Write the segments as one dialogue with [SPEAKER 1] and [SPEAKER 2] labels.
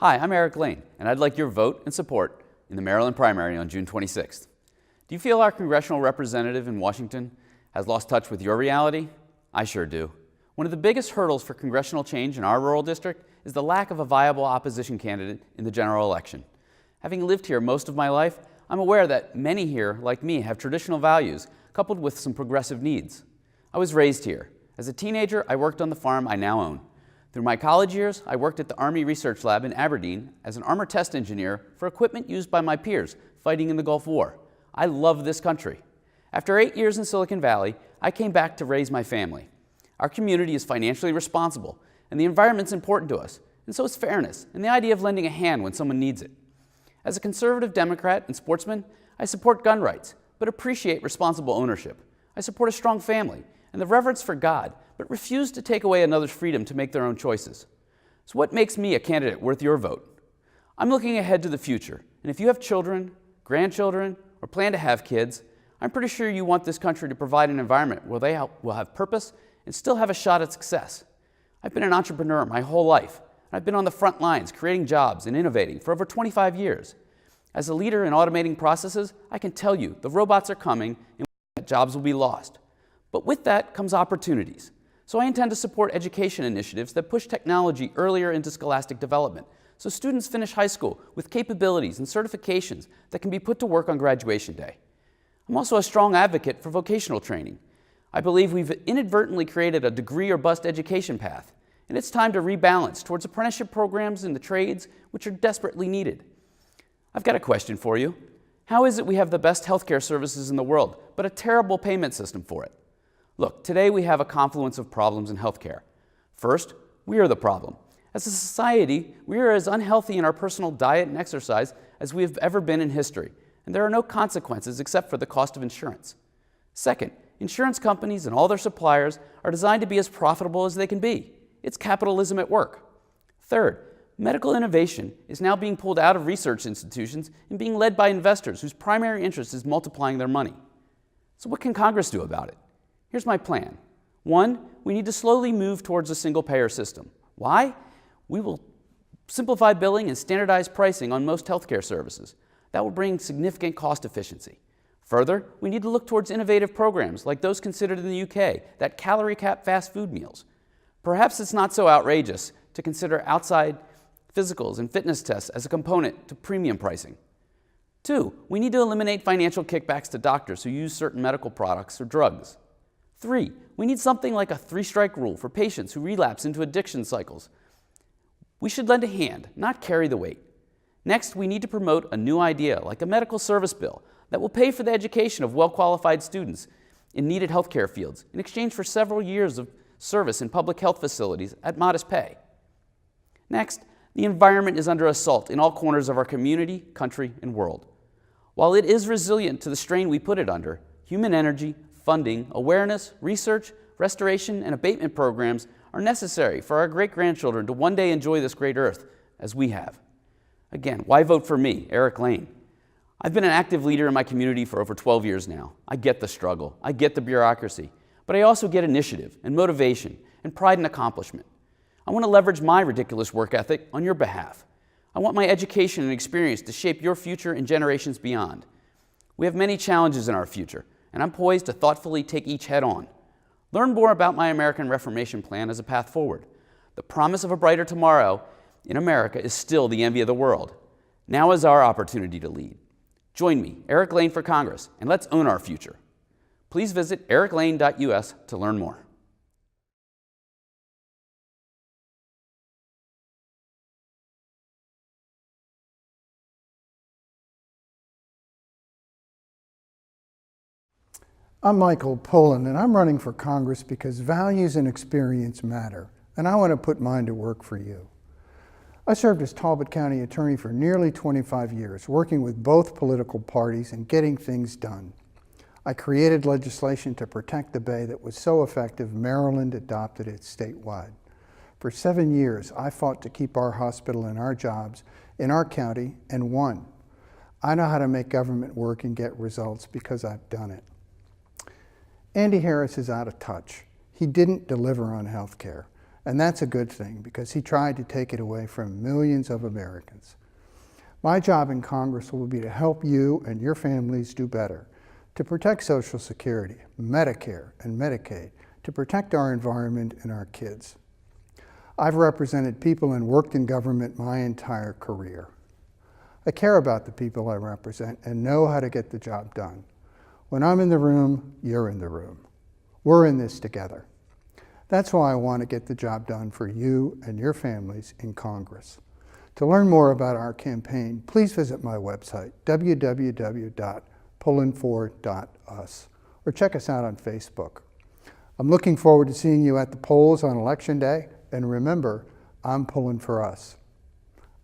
[SPEAKER 1] Hi, I'm Eric Lane, and I'd like your vote and support in the Maryland primary on June 26th. Do you feel our congressional representative in Washington has lost touch with your reality? I sure do. One of the biggest hurdles for congressional change in our rural district is the lack of a viable opposition candidate in the general election. Having lived here most of my life, I'm aware that many here, like me, have traditional values coupled with some progressive needs. I was raised here. As a teenager, I worked on the farm I now own. Through my college years, I worked at the Army Research Lab in Aberdeen as an armor test engineer for equipment used by my peers fighting in the Gulf War. I love this country. After 8 years in Silicon Valley, I came back to raise my family. Our community is financially responsible, and the environment's important to us, and so is fairness and the idea of lending a hand when someone needs it. As a conservative Democrat and sportsman, I support gun rights, but appreciate responsible ownership. I support a strong family and the reverence for God, but refuse to take away another's freedom to make their own choices. So what makes me a candidate worth your vote? I'm looking ahead to the future, and if you have children, grandchildren, or plan to have kids, I'm pretty sure you want this country to provide an environment where they will have purpose and still have a shot at success. I've been an entrepreneur my whole life, and I've been on the front lines creating jobs and innovating for over 25 years. As a leader in automating processes, I can tell you the robots are coming and jobs will be lost. But with that comes opportunities. So I intend to support education initiatives that push technology earlier into scholastic development, so students finish high school with capabilities and certifications that can be put to work on graduation day. I'm also a strong advocate for vocational training. I believe we've inadvertently created a degree or bust education path, and it's time to rebalance towards apprenticeship programs in the trades which are desperately needed. I've got a question for you. How is it we have the best healthcare services in the world, but a terrible payment system for it? Look, today we have a confluence of problems in healthcare. First, we are the problem. As a society, we are as unhealthy in our personal diet and exercise as we have ever been in history, and there are no consequences except for the cost of insurance. Second, insurance companies and all their suppliers are designed to be as profitable as they can be. It's capitalism at work. Third, medical innovation is now being pulled out of research institutions and being led by investors whose primary interest is multiplying their money. So what can Congress do about it? Here's my plan. 1, we need to slowly move towards a single-payer system. Why? We will simplify billing and standardize pricing on most healthcare services. That will bring significant cost efficiency. Further, we need to look towards innovative programs like those considered in the UK that calorie cap fast food meals. Perhaps it's not so outrageous to consider outside physicals and fitness tests as a component to premium pricing. 2, we need to eliminate financial kickbacks to doctors who use certain medical products or drugs. 3, we need something like a 3-strike rule for patients who relapse into addiction cycles. We should lend a hand, not carry the weight. Next, we need to promote a new idea like a medical service bill that will pay for the education of well-qualified students in needed healthcare fields in exchange for several years of service in public health facilities at modest pay. Next, the environment is under assault in all corners of our community, country, and world. While it is resilient to the strain we put it under, human energy, funding, awareness, research, restoration, and abatement programs are necessary for our great-grandchildren to one day enjoy this great earth as we have. Again, why vote for me, Eric Lane? I've been an active leader in my community for over 12 years now. I get the struggle, I get the bureaucracy, but I also get initiative and motivation and pride in accomplishment. I want to leverage my ridiculous work ethic on your behalf. I want my education and experience to shape your future and generations beyond. We have many challenges in our future, and I'm poised to thoughtfully take each head on. Learn more about my American Reformation plan as a path forward. The promise of a brighter tomorrow in America is still the envy of the world. Now is our opportunity to lead. Join me, Eric Lane for Congress, and let's own our future. Please visit ericlane.us to learn more.
[SPEAKER 2] I'm Michael Pollan, and I'm running for Congress because values and experience matter, and I want to put mine to work for you. I served as Talbot County Attorney for nearly 25 years, working with both political parties and getting things done. I created legislation to protect the Bay that was so effective Maryland adopted it statewide. For 7 years, I fought to keep our hospital and our jobs in our county and won. I know how to make government work and get results because I've done it. Andy Harris is out of touch. He didn't deliver on health care. And that's a good thing because he tried to take it away from millions of Americans. My job in Congress will be to help you and your families do better, to protect Social Security, Medicare, and Medicaid, to protect our environment and our kids. I've represented people and worked in government my entire career. I care about the people I represent and know how to get the job done. When I'm in the room, you're in the room. We're in this together. That's why I want to get the job done for you and your families in Congress. To learn more about our campaign, please visit my website, www.pollan4.us, or check us out on Facebook. I'm looking forward to seeing you at the polls on Election Day, and remember, I'm pulling for us.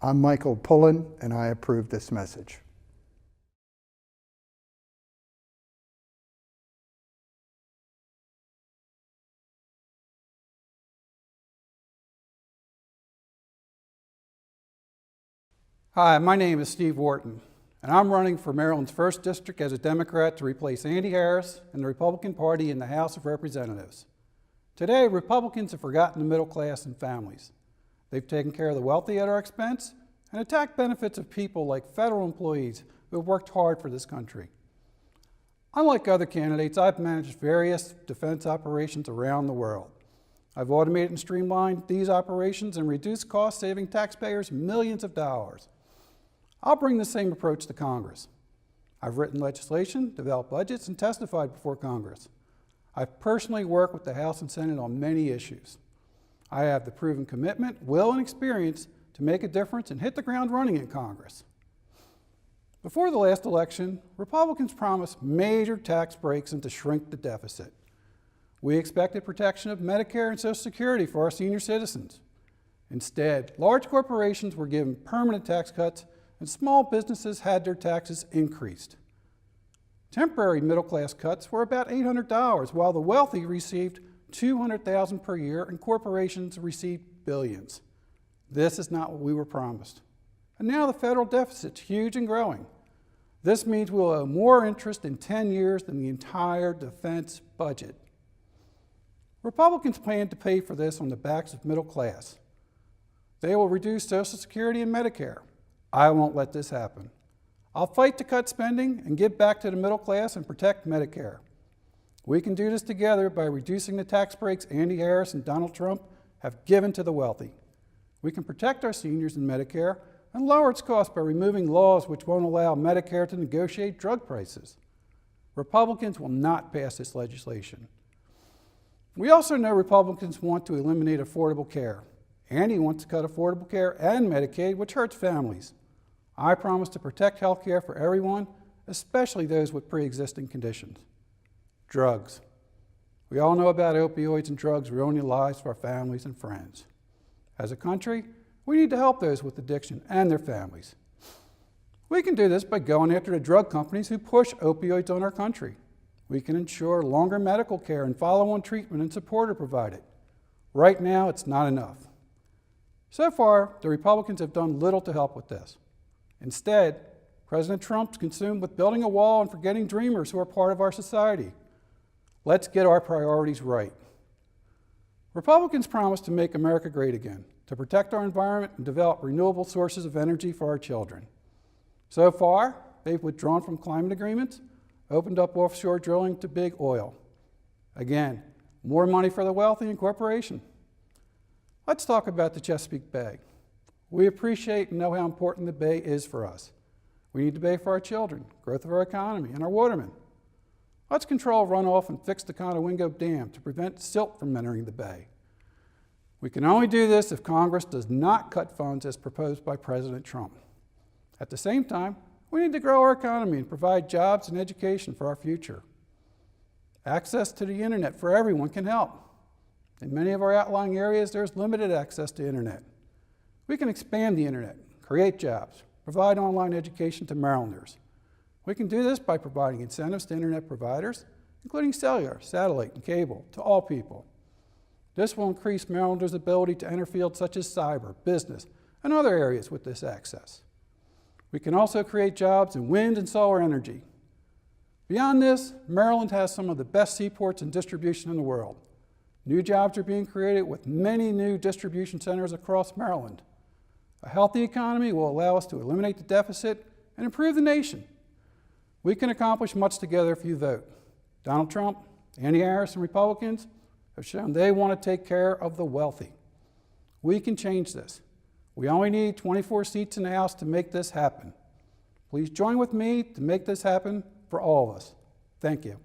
[SPEAKER 2] I'm Michael Pollan, and I approve this message.
[SPEAKER 3] Hi, my name is Steve Wharton, and I'm running for Maryland's 1st District as a Democrat to replace Andy Harris and the Republican Party in the House of Representatives. Today, Republicans have forgotten the middle class and families. They've taken care of the wealthy at our expense and attacked benefits of people like federal employees who have worked hard for this country. Unlike other candidates, I've managed various defense operations around the world. I've automated and streamlined these operations and reduced costs, saving taxpayers millions of dollars. I'll bring the same approach to Congress. I've written legislation, developed budgets, and testified before Congress. I've personally worked with the House and Senate on many issues. I have the proven commitment, will, and experience to make a difference and hit the ground running in Congress. Before the last election, Republicans promised major tax breaks and to shrink the deficit. We expected protection of Medicare and Social Security for our senior citizens. Instead, large corporations were given permanent tax cuts and small businesses had their taxes increased. Temporary middle-class cuts were about $800, while the wealthy received $200,000 per year and corporations received billions. This is not what we were promised. And now the federal deficit's huge and growing. This means we'll owe more interest in 10 years than the entire defense budget. Republicans plan to pay for this on the backs of middle class. They will reduce Social Security and Medicare. I won't let this happen. I'll fight to cut spending and give back to the middle class and protect Medicare. We can do this together by reducing the tax breaks Andy Harris and Donald Trump have given to the wealthy. We can protect our seniors in Medicare and lower its cost by removing laws which won't allow Medicare to negotiate drug prices. Republicans will not pass this legislation. We also know Republicans want to eliminate affordable care. Andy wants to cut affordable care and Medicaid, which hurts families. I promise to protect health care for everyone, especially those with pre-existing conditions. Drugs. We all know about opioids and drugs ruining the lives of our families and friends. As a country, we need to help those with addiction and their families. We can do this by going after the drug companies who push opioids on our country. We can ensure longer medical care and follow-on treatment and support are provided. Right now, it's not enough. So far, the Republicans have done little to help with this. Instead, President Trump's consumed with building a wall and forgetting dreamers who are part of our society. Let's get our priorities right. Republicans promise to make America great again, to protect our environment and develop renewable sources of energy for our children. So far, they've withdrawn from climate agreements, opened up offshore drilling to big oil. Again, more money for the wealthy and corporations. Let's talk about the Chesapeake Bay. We appreciate and know how important the Bay is for us. We need the Bay for our children, growth of our economy, and our watermen. Let's control runoff and fix the Conowingo Dam to prevent silt from entering the Bay. We can only do this if Congress does not cut funds as proposed by President Trump. At the same time, we need to grow our economy and provide jobs and education for our future. Access to the internet for everyone can help. In many of our outlying areas, there's limited access to internet. We can expand the internet, create jobs, provide online education to Marylanders. We can do this by providing incentives to internet providers, including cellular, satellite, and cable, to all people. This will increase Marylanders' ability to enter fields such as cyber, business, and other areas with this access. We can also create jobs in wind and solar energy. Beyond this, Maryland has some of the best seaports and distribution in the world. New jobs are being created with many new distribution centers across Maryland. A healthy economy will allow us to eliminate the deficit and improve the nation. We can accomplish much together if you vote. Donald Trump, Andy Harris, and Republicans have shown they want to take care of the wealthy. We can change this. We only need 24 seats in the House to make this happen. Please join with me to make this happen for all of us. Thank you.